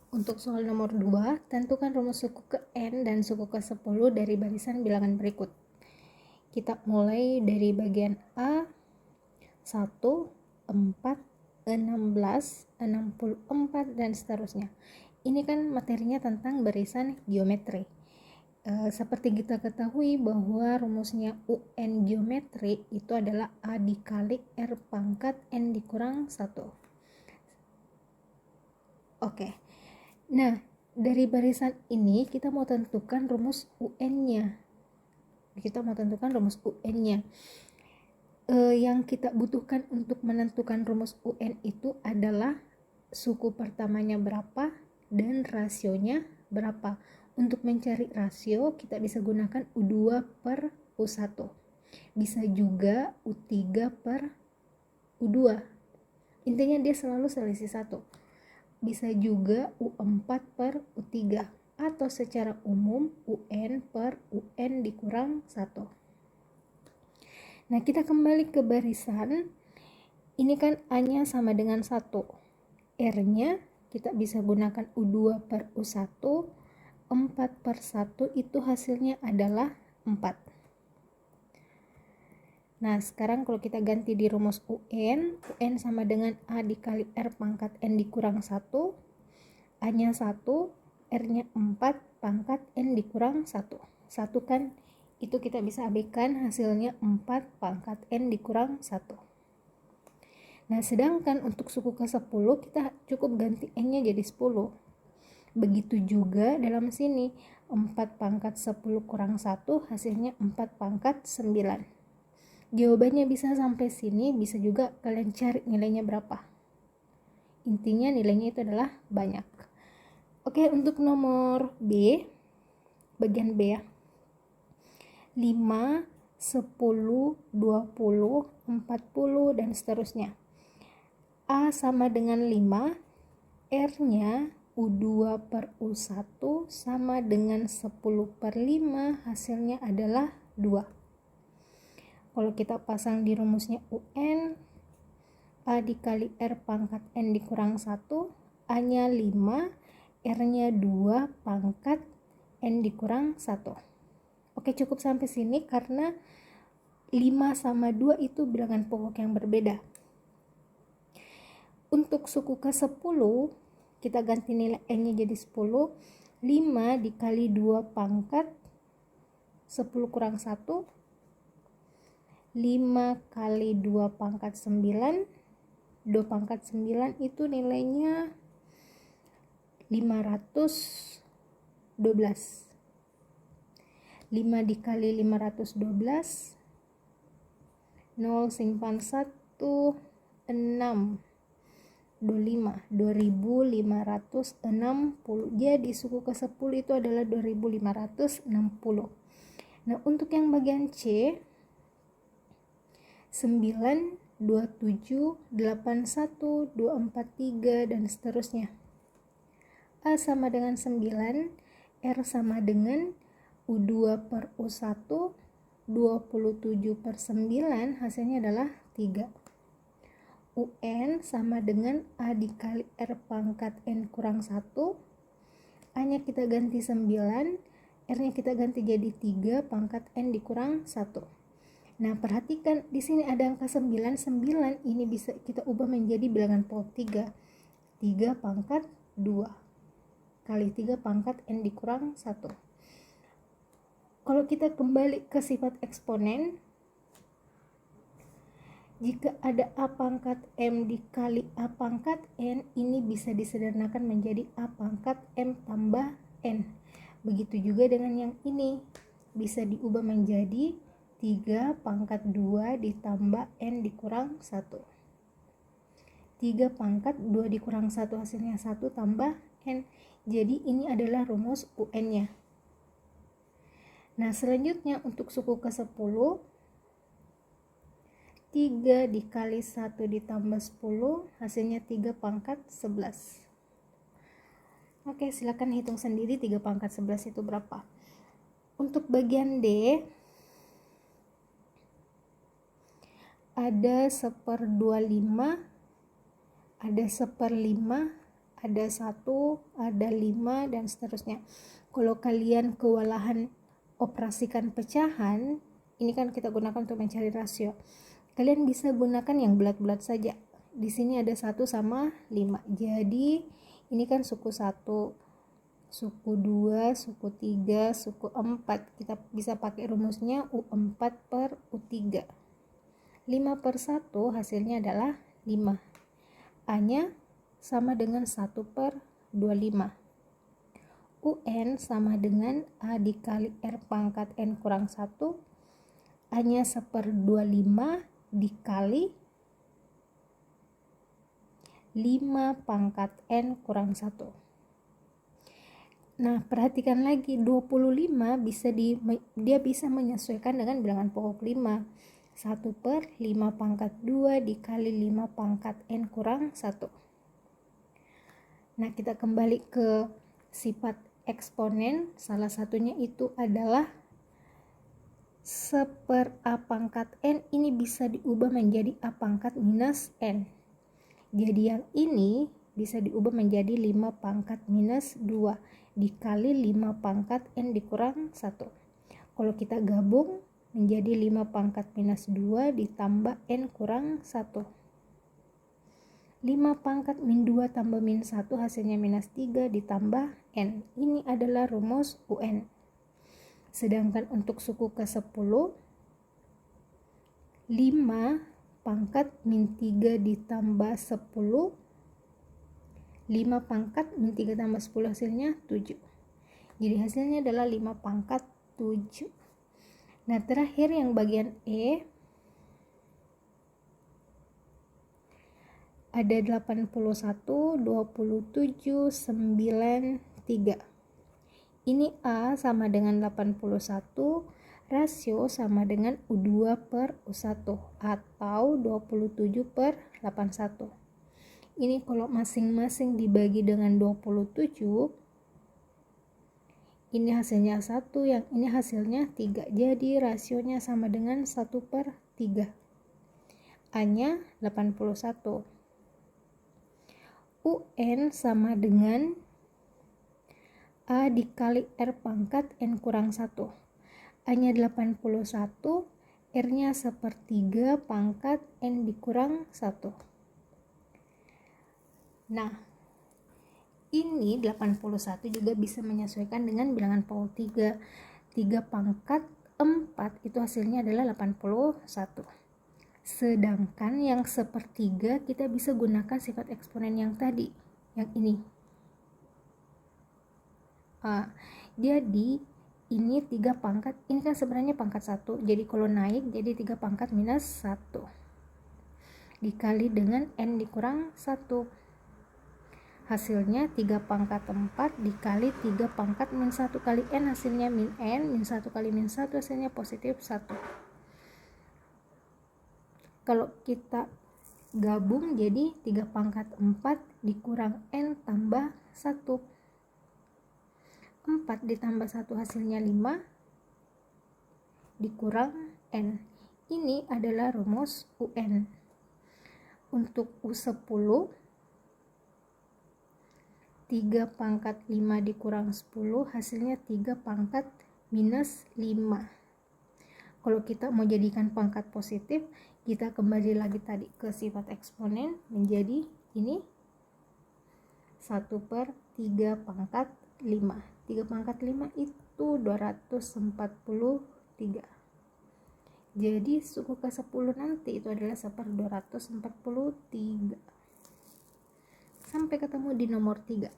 Untuk soal nomor 2, tentukan rumus suku ke N dan suku ke 10 dari barisan bilangan berikut. Kita mulai dari bagian A, 1, 4, 16, 64, dan seterusnya. Ini kan materinya tentang barisan geometri. Seperti kita ketahui bahwa rumusnya UN geometri itu adalah A dikali R pangkat N dikurang 1. Oke. Nah, dari barisan ini kita mau tentukan rumus UN-nya. Yang kita butuhkan untuk menentukan rumus UN itu adalah suku pertamanya berapa dan rasionya berapa. Untuk mencari rasio kita bisa gunakan U2 per U1. Bisa juga U3 per U2. Intinya dia selalu selisih 1. Bisa juga U4 per U3 atau secara umum UN per UN dikurang 1. Nah, kita kembali ke barisan. Ini kan A-nya sama dengan 1. R-nya kita bisa gunakan U2 per U1. 4 per 1 itu hasilnya adalah 4. Nah, sekarang kalau kita ganti di rumus UN sama dengan A dikali R pangkat N dikurang 1. A-nya 1, R-nya 4, pangkat N dikurang 1. 1 kan itu kita bisa abaikan, hasilnya 4 pangkat N dikurang 1. Nah, sedangkan untuk suku ke 10 kita cukup ganti N-nya jadi 10. Begitu juga dalam sini, 4 pangkat 10 kurang 1 hasilnya 4 pangkat 9. Jawabannya bisa sampai sini, bisa juga kalian cari nilainya berapa. Intinya nilainya itu adalah banyak. Oke, untuk nomor B, bagian B ya. 5, 10, 20, 40, dan seterusnya. A sama dengan 5, R-nya U2 per U1 sama dengan 10 per 5, hasilnya adalah 2. Kalau kita pasang di rumusnya UN, A dikali R pangkat N dikurang 1, A-nya 5, R-nya 2 pangkat N dikurang 1. Oke, cukup sampai sini karena 5 sama 2 itu bilangan pokok yang berbeda. Untuk suku ke 10, kita ganti nilai N-nya jadi 10. 5 dikali 2 pangkat 10 kurang 1. 5 kali 2 pangkat 9. 2 pangkat 9 itu nilainya 512. 5 dikali 512. 0 simpan 1. 6. 2560. Jadi suku ke 10 itu adalah 2560. Nah, untuk yang bagian C, 9, 27, 81, 243, dan seterusnya. A sama dengan 9, R sama dengan U2 per U1, 27 per 9, hasilnya adalah 3. UN sama dengan A dikali R pangkat N kurang 1. A-nya kita ganti 9, R-nya kita ganti jadi 3 pangkat N dikurang 1. Nah, perhatikan di sini ada angka 9. 9 ini bisa kita ubah menjadi bilangan pokok 3. 3 pangkat 2 kali 3 pangkat N dikurang 1. Kalau kita kembali ke sifat eksponen, jika ada A pangkat M dikali A pangkat N, ini bisa disederhanakan menjadi A pangkat M tambah N. Begitu juga dengan yang ini, bisa diubah menjadi 3 pangkat 2 ditambah N dikurang 1. 3 pangkat 2 dikurang 1 hasilnya 1 tambah N. Jadi ini adalah rumus UN-nya. Nah, selanjutnya untuk suku ke 10, 3 dikali 1 ditambah 10 hasilnya 3 pangkat 11. Oke, silakan hitung sendiri 3 pangkat 11 itu berapa. Untuk bagian D, ada 1/25, ada 1/5, ada 1, ada 5, dan seterusnya. Kalau kalian kewalahan operasikan pecahan, ini kan kita gunakan untuk mencari rasio. Kalian bisa gunakan yang bulat-bulat saja. Di sini ada 1 sama 5. Jadi ini kan suku 1, suku 2, suku 3, suku 4. Kita bisa pakai rumusnya U4 per U3. 5 per 1 hasilnya adalah 5. A-nya sama dengan 1 per 25. UN sama dengan A dikali R pangkat N kurang 1. A-nya 1/25 dikali 5 pangkat N kurang 1. Nah, perhatikan lagi, 25 dia bisa menyesuaikan dengan bilangan pokok 5. 1/5 pangkat 2 dikali 5 pangkat N kurang 1. Nah, kita kembali ke sifat eksponen. Salah satunya itu adalah 1/A pangkat N ini bisa diubah menjadi A pangkat minus N. Jadi yang ini bisa diubah menjadi 5 pangkat minus 2 dikali 5 pangkat N dikurang 1. Kalau kita gabung menjadi 5 pangkat minus 2 ditambah N kurang 1. 5 pangkat min 2 tambah min 1 hasilnya minus 3 ditambah N. Ini adalah rumus UN. Sedangkan untuk suku ke-10, 5 pangkat min 3 ditambah 10, 5 pangkat min 3 tambah 10 hasilnya 7. Jadi hasilnya adalah 5 pangkat 7. Nah, terakhir yang bagian E, ada 81, 27, 9, 3. Ini A sama dengan 81, rasio sama dengan U2 per U1 atau 27/81. Ini kalau masing-masing dibagi dengan 27, ini hasilnya 1, yang ini hasilnya 3. Jadi rasionya sama dengan 1/3. A-nya 81. UN sama dengan A dikali R pangkat N kurang 1. A-nya 81, R-nya 1/3 pangkat N dikurang 1. Nah, ini 81 juga bisa menyesuaikan dengan bilangan pokok 3. 3 pangkat 4 itu hasilnya adalah 81. Sedangkan yang 1/3 kita bisa gunakan sifat eksponen yang tadi, yang ini. Jadi ini 3 pangkat, ini kan sebenarnya pangkat 1, jadi kalau naik jadi 3 pangkat minus 1 dikali dengan N dikurang 1. Hasilnya 3 pangkat 4 dikali 3 pangkat min 1 kali N, hasilnya min N, min 1 kali min 1 hasilnya positif 1. Kalau kita gabung jadi 3 pangkat 4 dikurang N tambah 1. 4 ditambah 1 hasilnya 5 dikurang N. Ini adalah rumus UN. Untuk U10, 3 pangkat 5 dikurang 10 hasilnya 3 pangkat minus 5. Kalau kita mau jadikan pangkat positif, kita kembali lagi tadi ke sifat eksponen menjadi ini 1/3 pangkat 5. 3 pangkat 5 itu 243. Jadi suku ke-10 nanti itu adalah 1/243. Sampai ketemu di nomor 3.